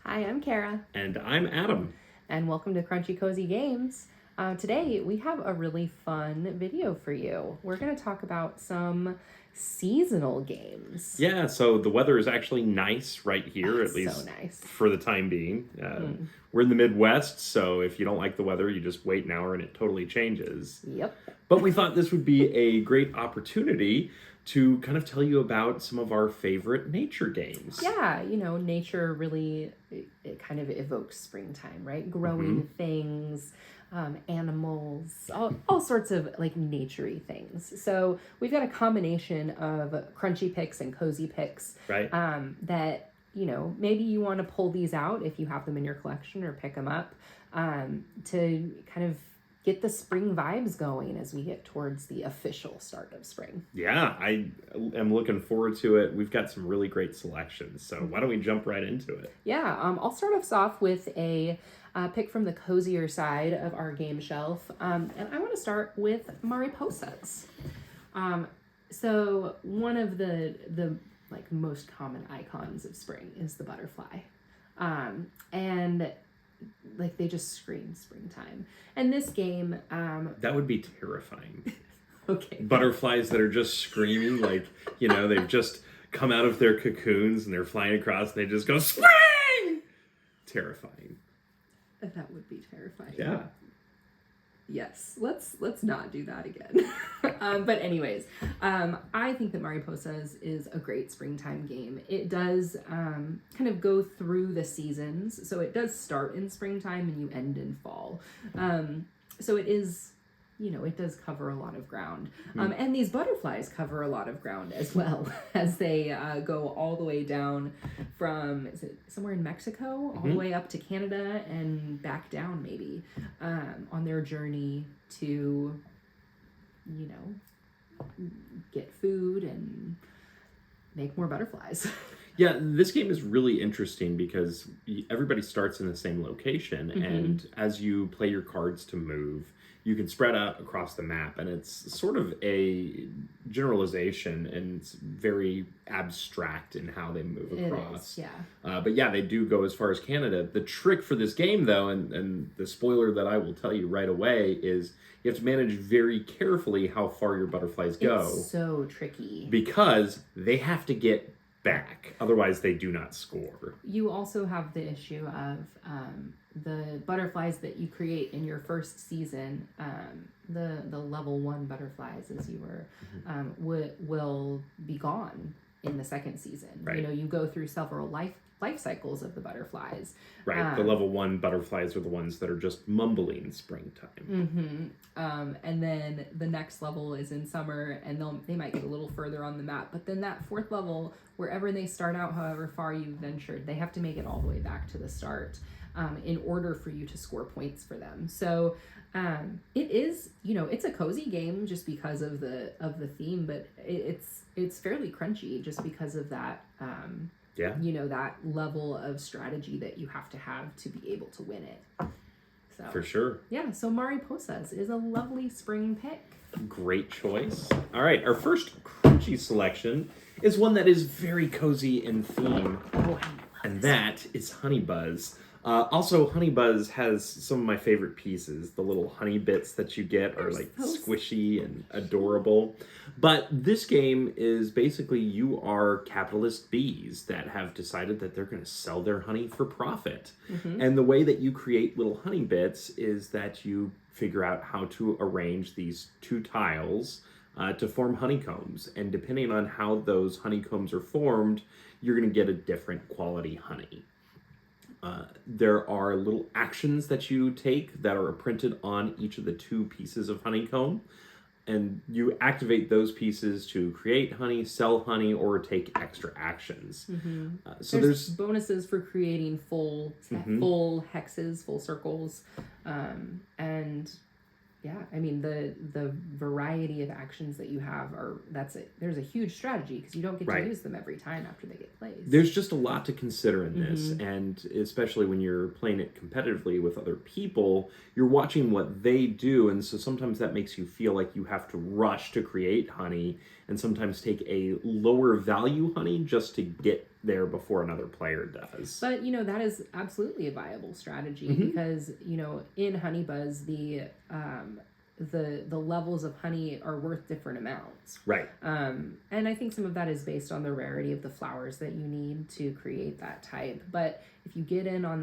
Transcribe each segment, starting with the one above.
Hi, I'm Kara. And I'm Adam. And welcome to Crunchy Cozy Games. Today, we have a really fun video for you. We're going to talk about some seasonal games. Yeah, so the weather is actually nice right here, at least so nice. for the time being. We're in the Midwest, so if you don't like the weather, you just wait an hour and it totally changes. Yep. But we thought this would be a great opportunity to kind of tell you about some of our favorite nature games. Yeah, nature really, it kind of evokes springtime, right? Growing things, animals, all sorts of like naturey things. So we've got a combination of crunchy picks and cozy picks. Right. That, maybe you want to pull these out if you have them in your collection or pick them up to kind of get the spring vibes going as we get towards the official start of spring. Yeah, I am looking forward to it. We've got some really great selections, so why don't we jump right into it? Yeah, I'll start us off with a pick from the cozier side of our game shelf, and I want to start with Mariposas. So one of the like most common icons of spring is the butterfly, and like they just scream springtime. And this game, that would be terrifying. Okay. Butterflies that are just screaming like, they've just come out of their cocoons and they're flying across and they just go spring. Terrifying. That would be terrifying. Yeah. Yes, let's not do that again. But anyways, I think that Mariposas is a great springtime game. It does kind of go through the seasons. So it does start in springtime and you end in fall. So it is, it does cover a lot of ground. And these butterflies cover a lot of ground as well as they go all the way down from, is it somewhere in Mexico, all the way up to Canada and back down maybe on their journey to, get food and make more butterflies. Yeah, this game is really interesting because everybody starts in the same location, and as you play your cards to move, you can spread out across the map, and it's sort of a generalization, and it's very abstract in how they move across. It is, yeah. But yeah, they do go as far as Canada. The trick for this game, though, and the spoiler that I will tell you right away, is you have to manage very carefully how far your butterflies go. It's so tricky. Because they have to get back. Otherwise, they do not score. You also have the issue of the butterflies that you create in your first season. The level 1 butterflies, as you were, will be gone in the second season. Right. You go through several life cycles of the butterflies. Right. The level 1 butterflies are the ones that are just mumbling springtime. And then the next level is in summer, and they might get a little further on the map. But then that fourth level, wherever they start out, however far you've ventured, they have to make it all the way back to the start in order for you to score points for them. So it is, it's a cozy game just because of the theme, but it's fairly crunchy just because of that. Yeah. That level of strategy that you have to be able to win it. So, for sure. Yeah, so Mariposas is a lovely spring pick. Great choice. All right, our first crunchy selection is one that is very cozy in theme, and that is Honey Buzz. Also, Honey Buzz has some of my favorite pieces. The little honey bits that you get are like squishy and adorable. But this game is basically you are capitalist bees that have decided that they're going to sell their honey for profit. And the way that you create little honey bits is that you figure out how to arrange these 2 tiles to form honeycombs. And depending on how those honeycombs are formed, you're going to get a different quality honey. There are little actions that you take that are printed on each of the 2 pieces of honeycomb, and you activate those pieces to create honey, sell honey, or take extra actions. So there's bonuses for creating full hexes, full circles, and yeah, I mean the variety of actions that you have there's a huge strategy because you don't get to use them every time after they get played. There's just a lot to consider in this, and especially when you're playing it competitively with other people, you're watching what they do, and so sometimes that makes you feel like you have to rush to create honey and sometimes take a lower value honey just to get there before another player does. But, that is absolutely a viable strategy because, in Honey Buzz, the levels of honey are worth different amounts. Right. And I think some of that is based on the rarity of the flowers that you need to create that type. But if you get in on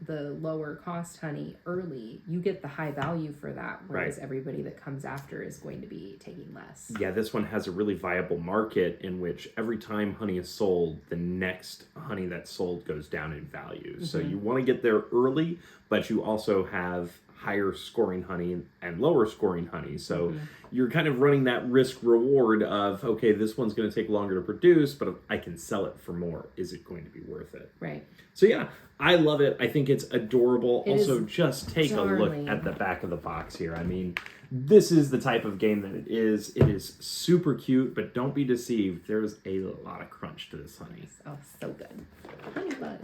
the lower cost honey early, you get the high value for that, whereas everybody that comes after is going to be taking less. Yeah, this one has a really viable market in which every time honey is sold, the next honey that's sold goes down in value. So you want to get there early, but you also have higher scoring honey and lower scoring honey. So you're kind of running that risk reward of, okay, this one's going to take longer to produce, but I can sell it for more. Is it going to be worth it? Right. So yeah, I love it. I think it's adorable. Also, just take darling. a look at the back of the box here. I mean, this is the type of game that it is. It is super cute, but don't be deceived. There's a lot of crunch to this honey. Oh, so good. Honey Buzz.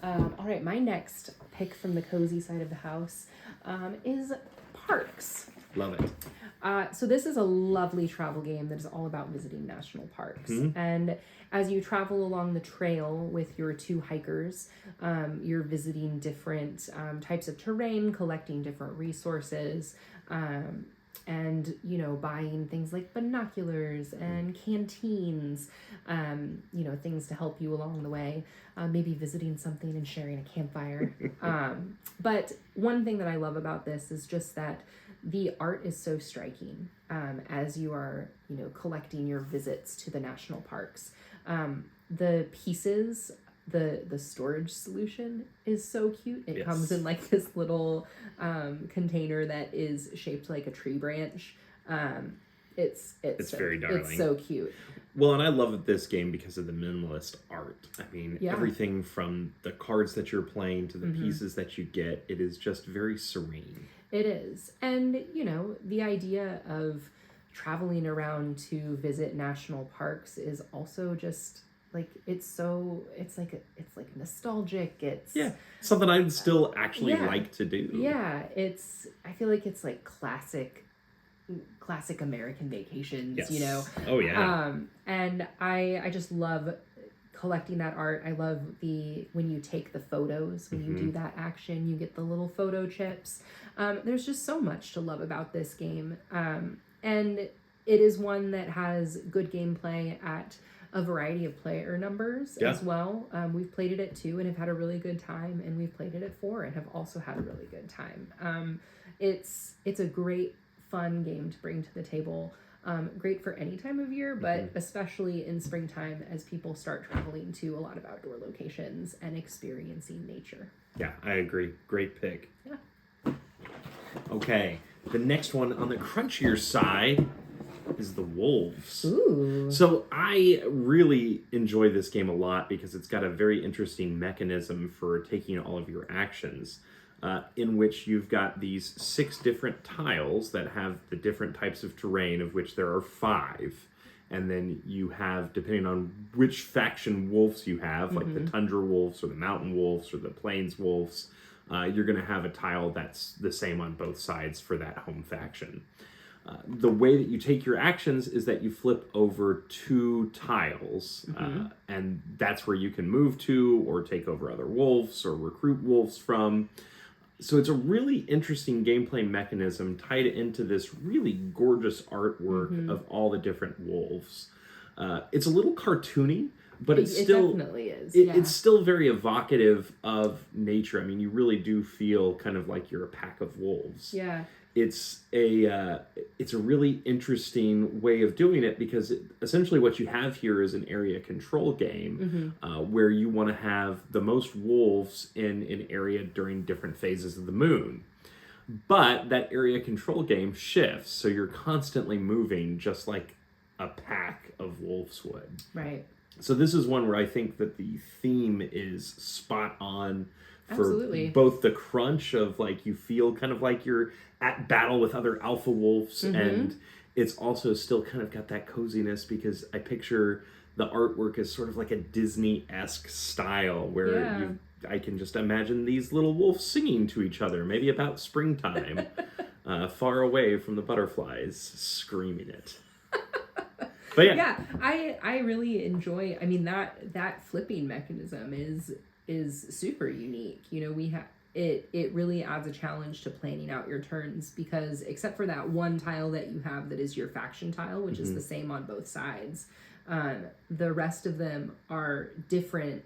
All right, my next pick from the cozy side of the house is Parks. Love it. So this is a lovely travel game that is all about visiting national parks. And as you travel along the trail with your two hikers, you're visiting different types of terrain, collecting different resources, and, buying things like binoculars and canteens, things to help you along the way, maybe visiting something and sharing a campfire. But one thing that I love about this is just that the art is so striking as you are, collecting your visits to the national parks. The pieces, the storage solution is so cute. It comes in like this little container that is shaped like a tree branch. It's very darling. It's so cute. Well, and I love this game because of the minimalist art. I mean, everything from the cards that you're playing to the pieces that you get, it is just very serene. It is. And, the idea of traveling around to visit national parks is also just like, it's like nostalgic. It's something I'd still actually like to do. Yeah. I feel like it's like classic American vacations, Oh yeah. And I just love collecting that art. I love when you take the photos, when you do that action, you get the little photo chips. There's just so much to love about this game. And it is one that has good gameplay at a variety of player numbers as well. We've played it at 2 and have had a really good time, and we've played it at 4 and have also had a really good time. It's a great, fun game to bring to the table. Great for any time of year, but especially in springtime as people start traveling to a lot of outdoor locations and experiencing nature. Yeah, I agree. Great pick. Yeah. Okay, the next one on the crunchier side is the Wolves. Ooh. So I really enjoy this game a lot because it's got a very interesting mechanism for taking all of your actions. In which you've got these 6 different tiles that have the different types of terrain, of which there are 5. And then you have, depending on which faction wolves you have, like the tundra wolves or the mountain wolves or the plains wolves, you're going to have a tile that's the same on both sides for that home faction. The way that you take your actions is that you flip over 2 tiles, and that's where you can move to or take over other wolves or recruit wolves from. So it's a really interesting gameplay mechanism tied into this really gorgeous artwork of all the different wolves. It's a little cartoony, but it definitely is. It's still very evocative of nature. I mean, you really do feel kind of like you're a pack of wolves. Yeah. It's a really interesting way of doing it because essentially what you have here is an area control game where you want to have the most wolves in an area during different phases of the moon. But that area control game shifts, so you're constantly moving just like a pack of wolves would. Right. So this is one where I think that the theme is spot on for Absolutely. both the crunch of like you feel kind of like you're at battle with other alpha wolves, and it's also still kind of got that coziness because I picture the artwork as sort of like a Disney-esque style where I can just imagine these little wolves singing to each other, maybe about springtime, far away from the butterflies, screaming it. But yeah. Yeah, I really enjoy. I mean, that flipping mechanism is super unique. You know, we have it really adds a challenge to planning out your turns, because except for that one tile that you have that is your faction tile, which is the same on both sides, the rest of them are different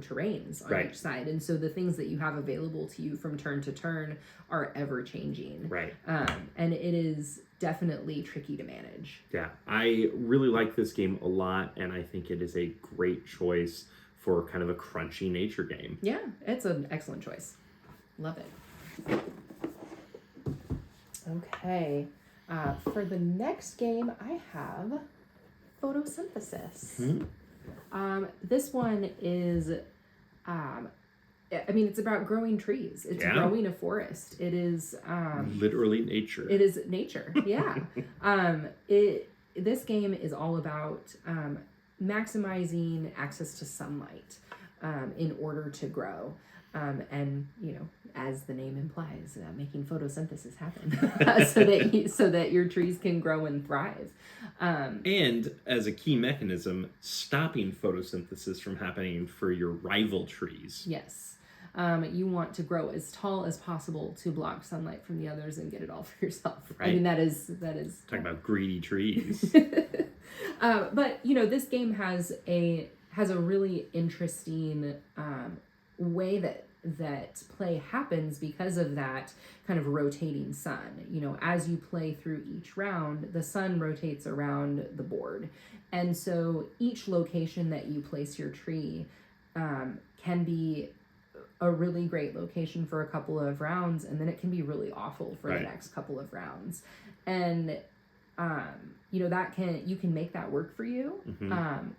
terrains on each side, and so the things that you have available to you from turn to turn are ever changing. Right. And it is definitely tricky to manage. Yeah, I really like this game a lot, and I think it is a great choice for kind of a crunchy nature game. Yeah, it's an excellent choice. Love it. Okay, for the next game, I have Photosynthesis. This one is, I mean, it's about growing trees. It's growing a forest. It is literally nature. It is nature. Yeah. This game is all about maximizing access to sunlight in order to grow. And you know, as the name implies, making photosynthesis happen so that your trees can grow and thrive. And as a key mechanism, stopping photosynthesis from happening for your rival trees. Yes. You want to grow as tall as possible to block sunlight from the others and get it all for yourself. Right. I mean, that is Talking about greedy trees. But you know, this game has a really interesting way that play happens because of that kind of rotating sun. You know, as you play through each round, the sun rotates around the board, and so each location that you place your tree can be a really great location for a couple of rounds, and then it can be really awful for the next couple of rounds. And you know, you can make that work for you,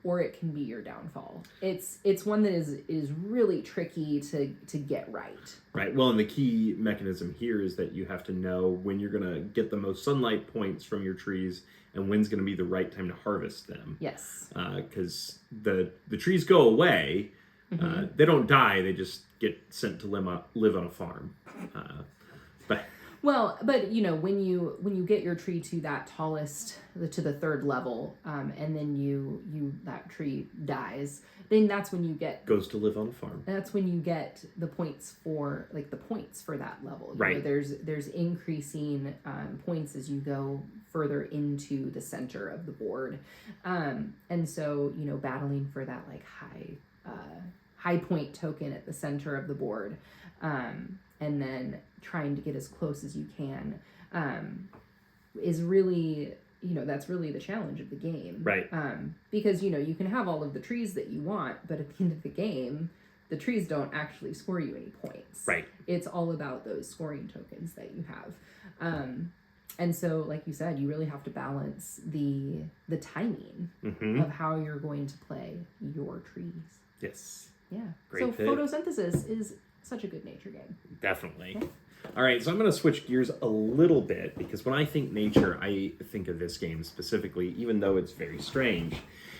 or it can be your downfall. It's one that is really tricky to get right. Right. Well, and the key mechanism here is that you have to know when you're going to get the most sunlight points from your trees and when's going to be the right time to harvest them. Yes. Because the trees go away. They don't die. They just get sent to live on a farm. But you know, when you get your tree to that tallest, to the third level, and then that tree dies, then that's when you goes to live on a farm. That's when you get the points for that level. Right. You know, there's increasing points as you go further into the center of the board, and so you know, battling for that like high point token at the center of the board, and then trying to get as close as you can, is really, you know, that's really the challenge of the game. Right. Because, you know, you can have all of the trees that you want, but at the end of the game, the trees don't actually score you any points. Right. It's all about those scoring tokens that you have. And so, like you said, you really have to balance the timing of how you're going to play your trees. Yes. Yeah. Great pick. Photosynthesis is such a good nature game. Definitely. Okay. All right, so I'm going to switch gears a little bit, because when I think nature, I think of this game specifically, even though it's very strange,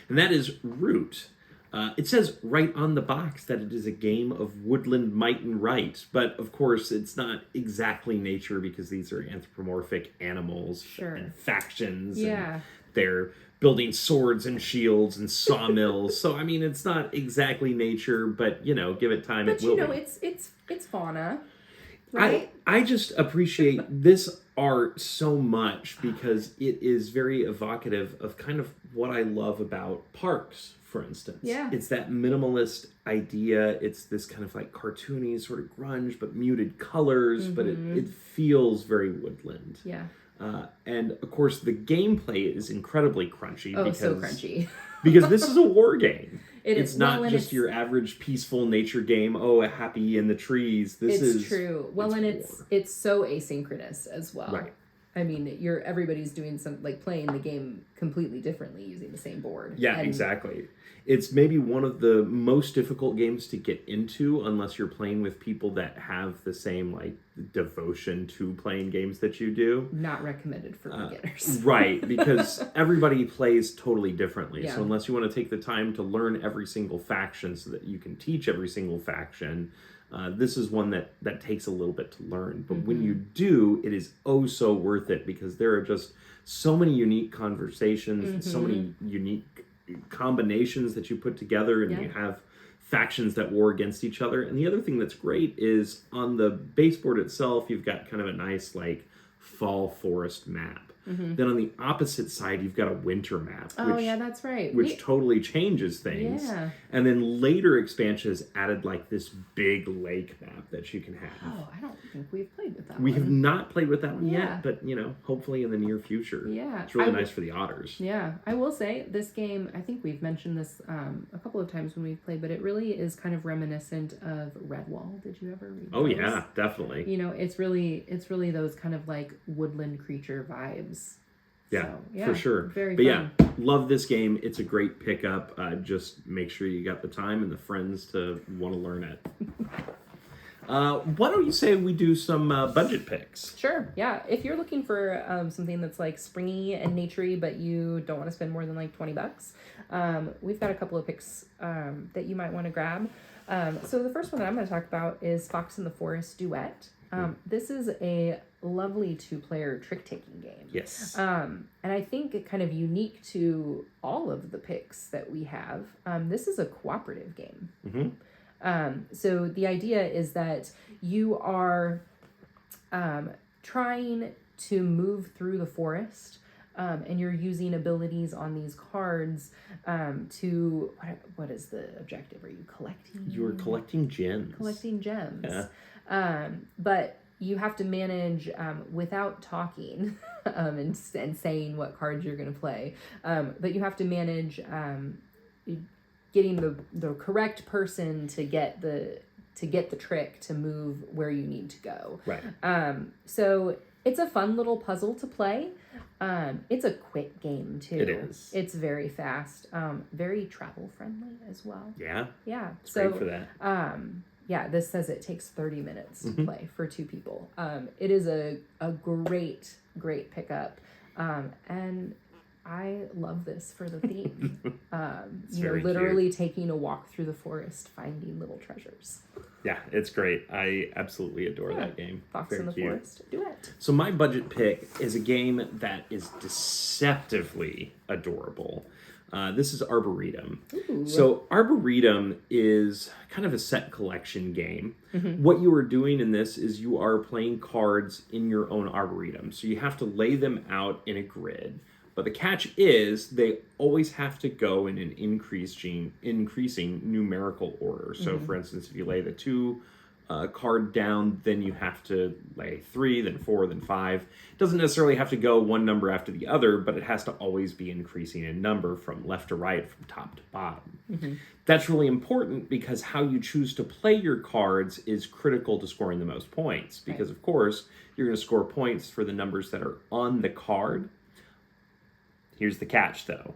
and that is Root. It says right on the box that it is a game of woodland might and right, but of course it's not exactly nature, because these are anthropomorphic animals and factions, and they're building swords and shields and sawmills. So I mean, it's not exactly nature, but you know, give it time, but it will. But you know, it's fauna. Right? I just appreciate this art so much because it is very evocative of kind of what I love about parks, for instance. Yeah. It's that minimalist idea. It's this kind of like cartoony sort of grunge, but muted colors, but it feels very woodland. Yeah. And of course, the gameplay is incredibly crunchy. Oh, so crunchy. Because this is a war game. It's not just your average peaceful nature game. Oh, happy in the trees. It's true. Well, and it's so asynchronous as well. Right. I mean, everybody's doing playing the game completely differently using the same board. Yeah, exactly. It's maybe one of the most difficult games to get into unless you're playing with people that have the same like devotion to playing games that you do. Not recommended for beginners. Right, because everybody plays totally differently. Yeah. So unless you want to take the time to learn every single faction so that you can teach every single faction, this is one that takes a little bit to learn. But when you do, it is oh so worth it, because there are just so many unique conversations, so many unique combinations that you put together, and you have factions that war against each other. And the other thing that's great is on the baseboard itself, you've got kind of a nice like fall forest map. Then on the opposite side, you've got a winter map. Which, that's right. Which totally changes things. Yeah. And then later expansions added like this big lake map that you can have. Oh, I don't think we've played with that We one. have not played with that one yet, but hopefully in the near future. Yeah. It's really nice for the otters. Yeah. I will say this game, I think we've mentioned this a couple of times when we've played, but it really is kind of reminiscent of Redwall. Did you ever read those? Oh yeah, definitely. It's really those kind of like woodland creature vibes. Yeah, so, for sure. Very but fun. Yeah, love this game. It's a great pickup. Just make sure you got the time and the friends to want to learn it. Why don't you say we do some budget picks? Sure, yeah. If you're looking for something that's like springy and naturey, but you don't want to spend more than like $20, we've got a couple of picks that you might want to grab. So the first one that I'm going to talk about is Fox in the Forest Duet. This is a lovely 2-player trick-taking game. Yes. And I think it kind of unique to all of the picks that we have. This is a cooperative game. So the idea is that you are trying to move through the forest, and you're using abilities on these cards to... What is the objective? Are you collecting? You're collecting gems. Collecting gems. Yeah. But you have to manage without talking and saying what cards you're going to play. But you have to manage getting the correct person to get the trick to move where you need to go. Right. So it's a fun little puzzle to play. It's a quick game too. It is. It's very fast. Very travel friendly as well. Yeah. Yeah. It's great for that. Yeah, this says it takes 30 minutes to play for 2 people. It is a great pickup. And I love this for the theme. Literally taking a walk through the forest, finding little treasures. Yeah, it's great. I absolutely adore that game. Fox Very in the cute. Forest Duet. So my budget pick is a game that is deceptively adorable. This is Arboretum. Ooh. So Arboretum is kind of a set collection game. What you are doing in this is you are playing cards in your own Arboretum. So you have to lay them out in a grid. But the catch is they always have to go in an increasing numerical order. So for instance, if you lay the 2 card down, then you have to lay 3, then 4, then 5. It doesn't necessarily have to go one number after the other, but it has to always be increasing in number from left to right, from top to bottom. That's really important because how you choose to play your cards is critical to scoring the most points. Because of course, you're going to score points for the numbers that are on the card. Here's the catch though.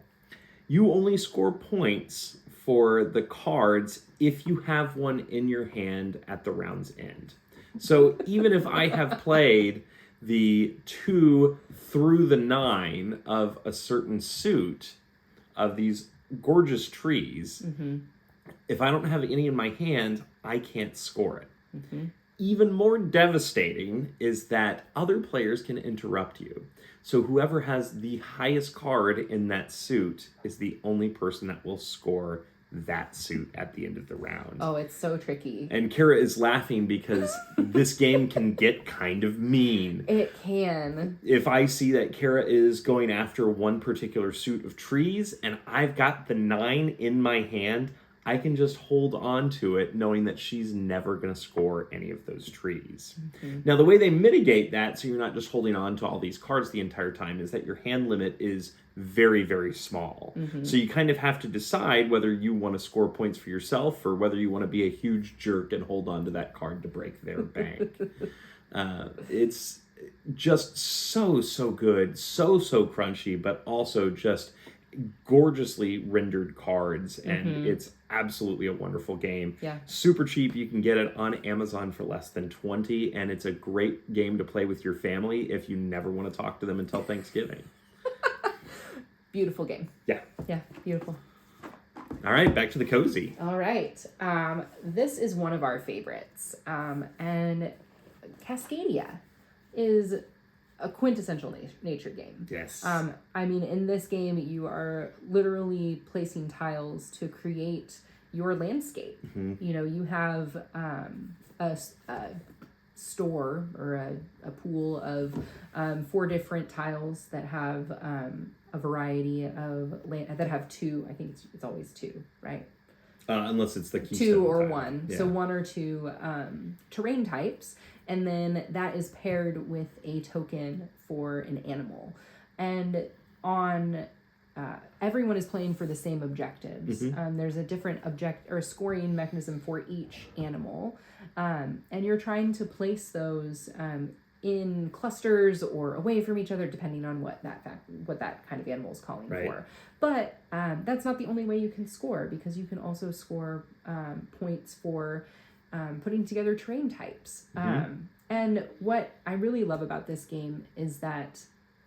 You only score points for the cards if you have one in your hand at the round's end. So even if I have played the 2 through the 9 of a certain suit of these gorgeous trees, if I don't have any in my hand, I can't score it. Even more devastating is that other players can interrupt you. So whoever has the highest card in that suit is the only person that will score that suit at the end of the round. Oh, it's so tricky. And Kara is laughing because this game can get kind of mean. It can. If I see that Kara is going after one particular suit of trees and I've got the 9 in my hand, I can just hold on to it knowing that she's never going to score any of those trees. Now, the way they mitigate that, so you're not just holding on to all these cards the entire time, is that your hand limit is very, very small. So you kind of have to decide whether you want to score points for yourself or whether you want to be a huge jerk and hold on to that card to break their bank. It's just so good, so crunchy, but also just gorgeously rendered cards, and it's absolutely a wonderful game. Yeah. Super cheap. You can get it on Amazon for less than $20, and it's a great game to play with your family if you never want to talk to them until Thanksgiving. Beautiful game. Yeah. Yeah, beautiful. All right, back to the cozy. All right. This is one of our favorites. And Cascadia is a quintessential nature game. Yes. I mean, in this game, you are literally placing tiles to create your landscape. You know, you have a store or a pool of 4 different tiles that have a variety of land that have 2. I think it's always 2, right? Unless it's the keystone 2 or tile. 1. Yeah. So 1 or 2 terrain types, and then that is paired with a token for an animal. And on everyone is playing for the same objectives. There's a different scoring mechanism for each animal, and you're trying to place those in clusters or away from each other, depending on what that kind of animal is calling for. But that's not the only way you can score, because you can also score points for putting together terrain types. And what I really love about this game is that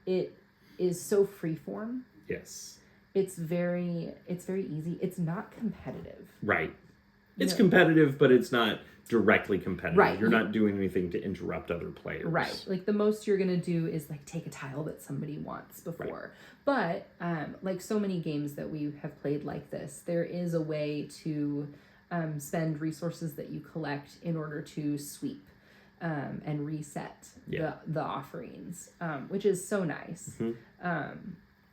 it is so freeform. Yes. It's very easy. It's not competitive. Right. It's competitive, but it's not directly competitive. Right. You're not doing anything to interrupt other players. Right. Like the most you're going to do is like take a tile that somebody wants before. Right. But like so many games that we have played like this, there is a way to spend resources that you collect in order to sweep and reset the offerings, which is so nice.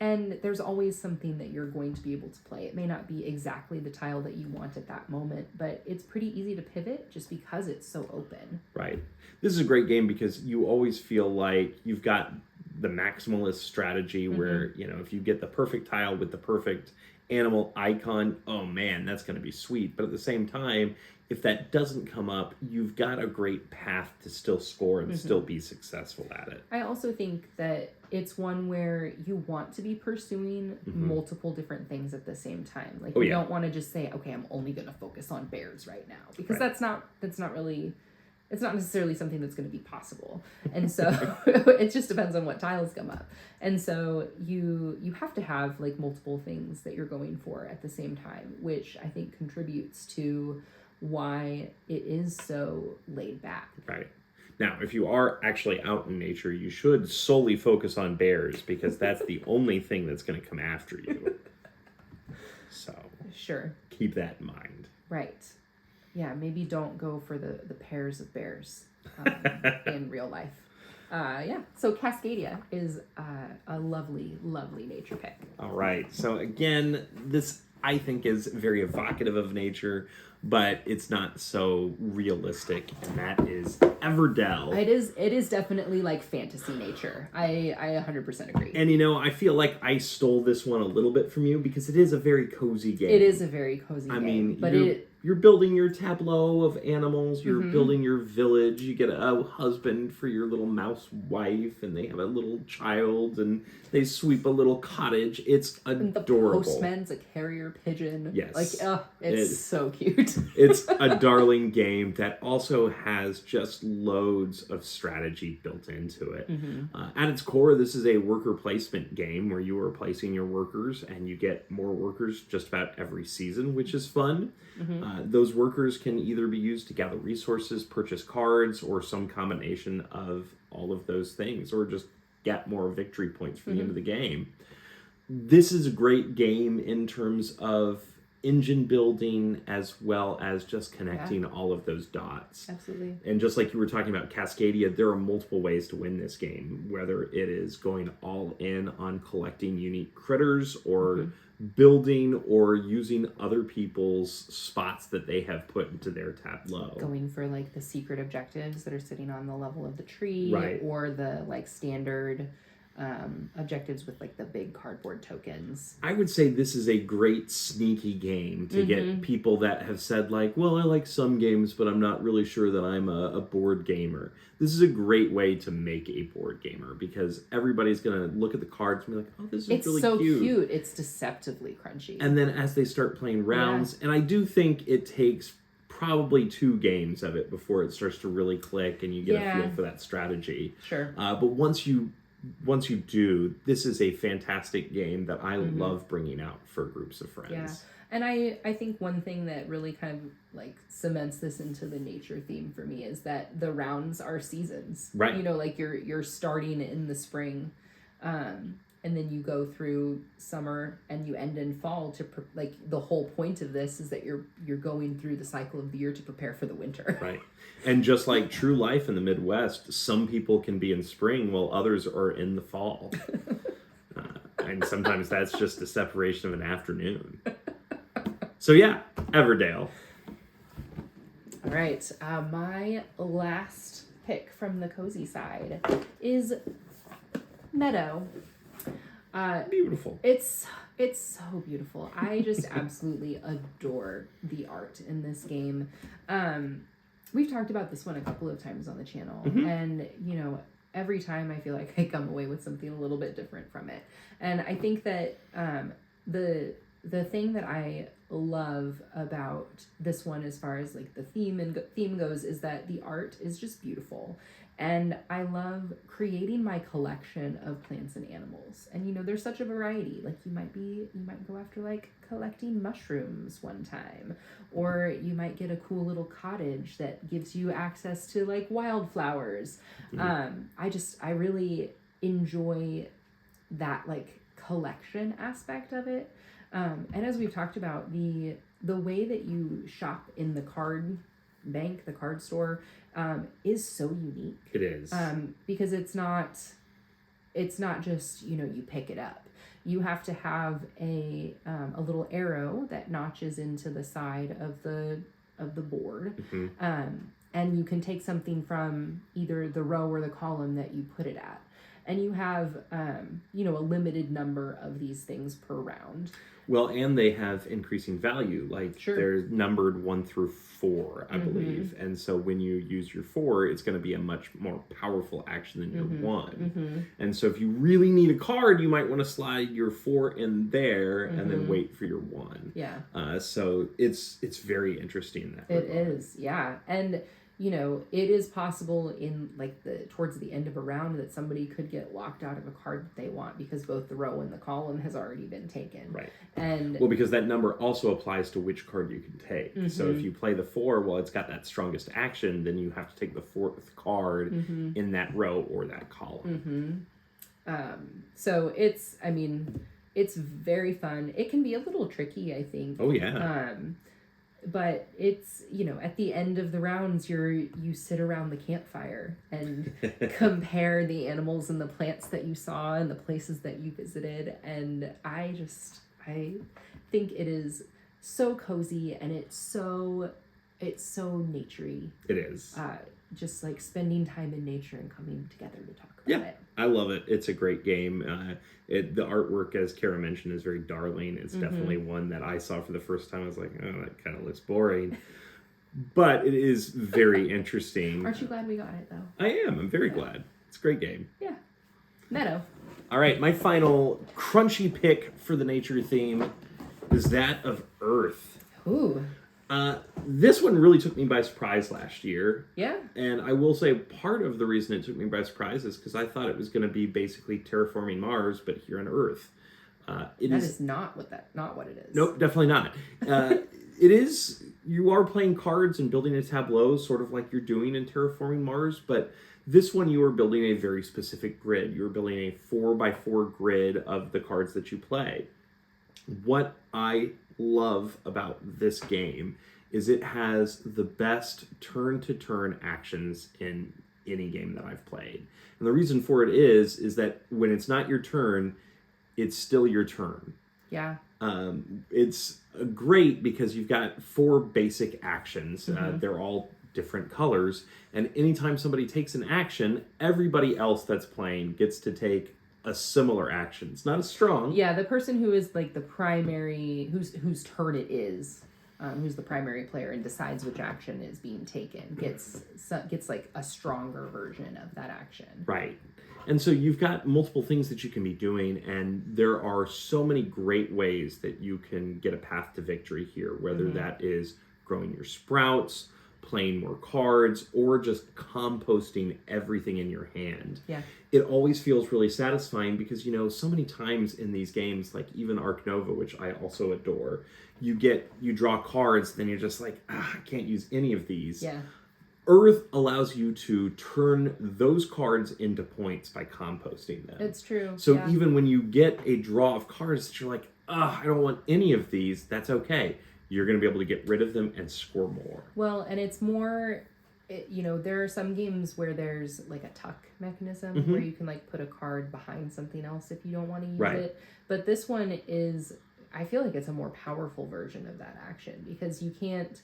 And there's always something that you're going to be able to play. It may not be exactly the tile that you want at that moment, but it's pretty easy to pivot just because it's so open. Right. This is a great game because you always feel like you've got the maximalist strategy where, you know, if you get the perfect tile with the perfect animal icon, oh man, that's going to be sweet. But at the same time, if that doesn't come up, you've got a great path to still score and still be successful at it. I also think that it's one where you want to be pursuing multiple different things at the same time. Like you don't want to just say, okay, I'm only going to focus on bears right now, because that's not really, it's not necessarily something that's going to be possible. And so it just depends on what tiles come up. And so you have to have like multiple things that you're going for at the same time, which I think contributes to why it is so laid back. Right. Now, if you are actually out in nature, you should solely focus on bears, because that's the only thing that's going to come after you. So sure, keep that in mind. Right. Yeah, maybe don't go for the pairs of bears in real life. So Cascadia is a lovely, lovely nature pick. All right. So again, this I think is very evocative of nature, but it's not so realistic, and that is Everdell. It is definitely like fantasy nature. I 100% agree. And you know, I feel like I stole this one a little bit from you because it is a very cozy game. It is a very cozy game. I mean, but you're building your tableau of animals, you're building your village, you get a husband for your little mouse wife, and they have a little child, and they sweep a little cottage. It's adorable. The postman's a carrier pigeon. Yes. Like, it's so cute. It's a darling game that also has just loads of strategy built into it. At its core, this is a worker placement game where you are placing your workers, and you get more workers just about every season, which is fun. Those workers can either be used to gather resources, purchase cards, or some combination of all of those things, or just get more victory points for the end of the game. This is a great game in terms of engine building as well as just connecting all of those dots. Absolutely. And just like you were talking about Cascadia, there are multiple ways to win this game, whether it is going all in on collecting unique critters, or building, or using other people's spots that they have put into their tableau. Going for like the secret objectives that are sitting on the level of the tree, or the like standard objectives with like the big cardboard tokens. I would say this is a great sneaky game to get people that have said like, well, I like some games, but I'm not really sure that I'm a board gamer. This is a great way to make a board gamer, because everybody's going to look at the cards and be like, oh, this is really cute. It's so cute. It's deceptively crunchy. And then as they start playing rounds, and I do think it takes probably 2 games of it before it starts to really click and you get a feel for that strategy. Sure. But once you once you do, this is a fantastic game that I love bringing out for groups of friends. Yeah. And I think one thing that really kind of like cements this into the nature theme for me is that the rounds are seasons. Right. You know, like you're starting in the spring, and then you go through summer and you end in fall like the whole point of this is that you're going through the cycle of the year to prepare for the winter. Right. And just like true life in the Midwest, some people can be in spring while others are in the fall. And sometimes that's just a separation of an afternoon. So yeah, Everdell. All right, my last pick from the cozy side is Meadow. Beautiful. It's so beautiful. I just absolutely adore the art in this game. We've talked about this one a couple of times on the channel, and you know, every time I feel like I come away with something a little bit different from it. And I think that the thing that I love about this one as far as like the theme goes is that the art is just beautiful, and I love creating my collection of plants and animals. And you know, there's such a variety. Like you might go after like collecting mushrooms one time, or you might get a cool little cottage that gives you access to like wildflowers. I really enjoy that like collection aspect of it. And as we've talked about, the way that you shop in the card bank, the card store, is so unique. It is. Because it's not just, you know, you pick it up. You have to have a little arrow that notches into the side of the board. And you can take something from either the row or the column that you put it at. And you have, you know, a limited number of these things per round. Well, and they have increasing value. Like they're numbered 1 through 4, I believe. And so when you use your 4, it's going to be a much more powerful action than your 1. And so if you really need a card, you might want to slide your 4 in there and then wait for your 1. Yeah. So it's very interesting in that regard. It is, yeah. And you know, it is possible in like towards the end of a round that somebody could get locked out of a card that they want because both the row and the column has already been taken. Right. And well, because that number also applies to which card you can take. So if you play the 4, well, it's got that strongest action, then you have to take the 4th card in that row or that column. So it's very fun. It can be a little tricky, I think. Oh yeah. But it's, you know, at the end of the rounds, you sit around the campfire and compare the animals and the plants that you saw and the places that you visited. And I think it is so cozy, and it's so naturey. It is. Just like spending time in nature and coming together to talk about it. I love it. It's a great game. The artwork, as Kara mentioned, is very darling. It's definitely one that I saw for the first time. I was like, oh, that kind of looks boring. But it is very interesting. Aren't you glad we got it, though? I am. I'm very glad. It's a great game. Yeah. Meadow. All right, my final crunchy pick for the nature theme is that of Earth. Ooh. This one really took me by surprise last year. Yeah. And I will say part of the reason it took me by surprise is because I thought it was going to be basically terraforming Mars, but here on Earth. That is not what it is. Nope, definitely not. It is, you are playing cards and building a tableau, sort of like you're doing in terraforming Mars, but this one you are building a very specific grid. You're building a 4x4 grid of the cards that you play. What I love about this game is it has the best turn-to-turn actions in any game that I've played. And the reason for it is that when it's not your turn, it's still your turn. Yeah. It's great because you've got 4 basic actions. They're all different colors. And anytime somebody takes an action, everybody else that's playing gets to take a similar action. It's not as strong. Yeah, the person who is like the primary, whose turn it is, who's the primary player and decides which action is being taken, gets like a stronger version of that action. Right. And so you've got multiple things that you can be doing, and there are so many great ways that you can get a path to victory here, whether that is growing your sprouts, playing more cards or just composting everything in your hand. Yeah. It always feels really satisfying because, so many times in these games, like even Arc Nova, which I also adore, you draw cards, then you're just like, I can't use any of these. Yeah. Earth allows you to turn those cards into points by composting them. It's true. So even when you get a draw of cards that you're like, I don't want any of these, that's okay. You're going to be able to get rid of them and score more. Well, and it's more, there are some games where there's like a tuck mechanism where you can like put a card behind something else if you don't want to use it. But this one is, I feel like it's a more powerful version of that action because you can't,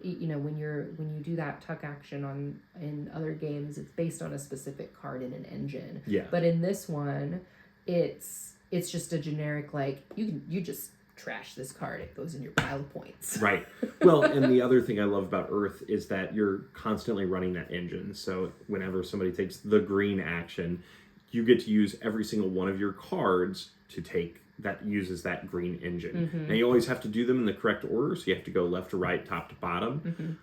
when you do that tuck action in other games, it's based on a specific card in an engine. Yeah. But in this one, it's just a generic, like, you just trash this card, it goes in your pile of points. Right. Well, and the other thing I love about Earth is that you're constantly running that engine. So whenever somebody takes the green action, you get to use every single one of your cards to take that uses that green engine. Now you always have to do them in the correct order, so you have to go left to right, top to bottom.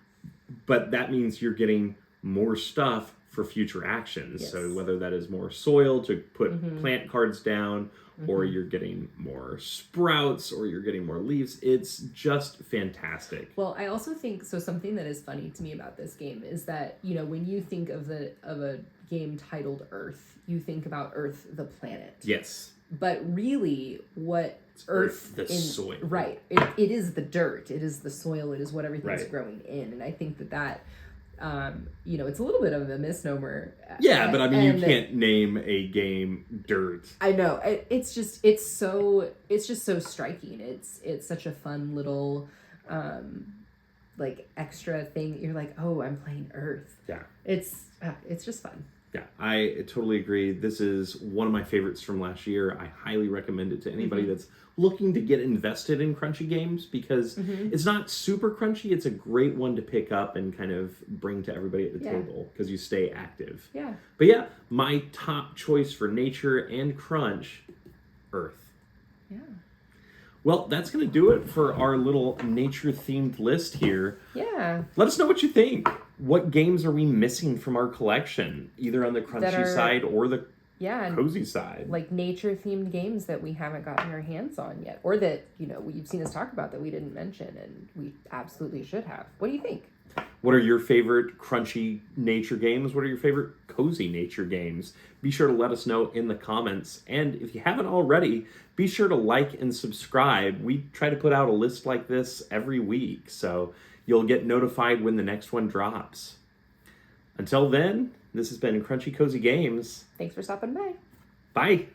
But that means you're getting more stuff for future actions. Yes. So whether that is more soil to put plant cards down, or you're getting more sprouts, or you're getting more leaves, it's just fantastic. Well, I also think, so something that is funny to me about this game is that, when you think of a game titled Earth, you think about Earth, the planet. Yes. But really, what Earth the soil. Right. It is the dirt. It is the soil. It is what everything's Right. growing in. And I think that it's a little bit of a misnomer. Yeah, but I mean, you can't name a game Dirt. I know. It's just so striking. It's such a fun little like extra thing. You're like, oh, I'm playing Earth. Yeah. It's just fun. Yeah, I totally agree. This is one of my favorites from last year. I highly recommend it to anybody that's looking to get invested in crunchy games because it's not super crunchy. It's a great one to pick up and kind of bring to everybody at the table because you stay active. Yeah. But yeah, my top choice for nature and crunch, Earth. Yeah. Well, that's going to do it for our little nature-themed list here. Yeah. Let us know what you think. What games are we missing from our collection, either on the crunchy side or the cozy side? Like nature-themed games that we haven't gotten our hands on yet, or that, you've seen us talk about that we didn't mention, and we absolutely should have. What do you think? What are your favorite crunchy nature games? What are your favorite cozy nature games? Be sure to let us know in the comments. And if you haven't already, be sure to like and subscribe. We try to put out a list like this every week, so you'll get notified when the next one drops. Until then, this has been Crunchy Cozy Games. Thanks for stopping by. Bye.